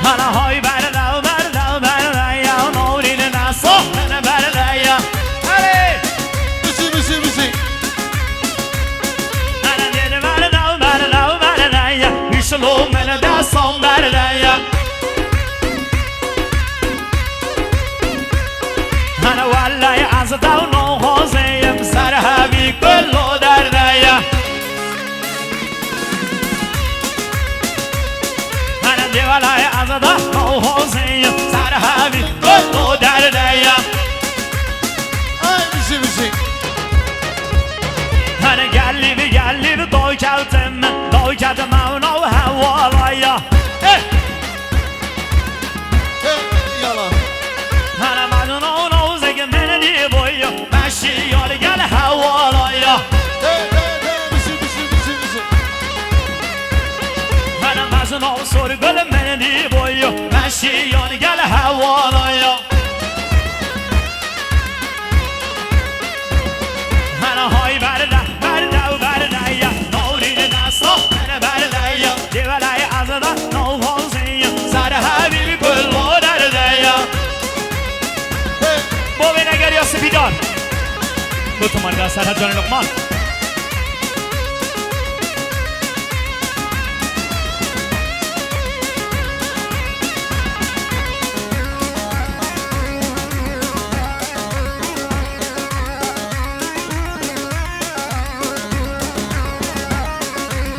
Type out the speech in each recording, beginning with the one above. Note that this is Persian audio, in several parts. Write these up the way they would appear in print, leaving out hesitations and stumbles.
هلا هاي برلا برلا برلا يا نوري الناس انا برلا يا علي بسی انا دل برلا برلا برلا يا يشلو من دستم برلا يا انا والله از دون حوزه سرها بی کلو دردا يا انا دل والله از دون حوزه سرها بی کلو دردا يا ای بسی انا قلبي ضوجت مونا وهوالايا یالا انا مجنون وزق من دي بويا ماشي يالي قال هوالايا بسی انا مجنون صور قل من دي بويا ماشي يالي قال هوالايا انا هاي بردا بردا وبردا يا نوري الناس انا بردا يا دي ولاي عزدا نو حوزي سر حبيبي كل دردا يا بابا نگر یا سپیدار دو تومن در سرحد جان لقمان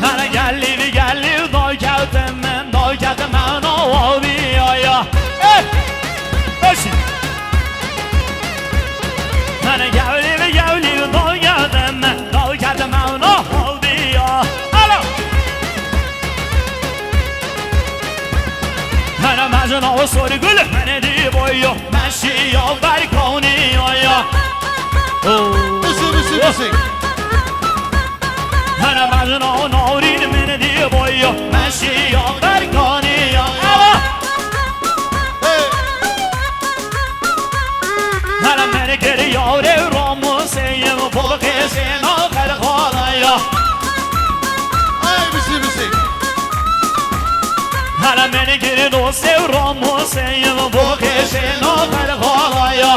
هر گلی گلی دای کرد من آبی آیا باشی هر گلی دای کرد من آبی آیا هر مجنون سر گل من دی بایو مشی یا برکانی آیا بسی هر مجنون نورین من دی بایو مشی یا برکانی آیا هر من کر یار رامو سیم بابا کسی ناخر خالایا ای بسی هر من کر دوست رامو سیم بابا کسی ناخر خالایا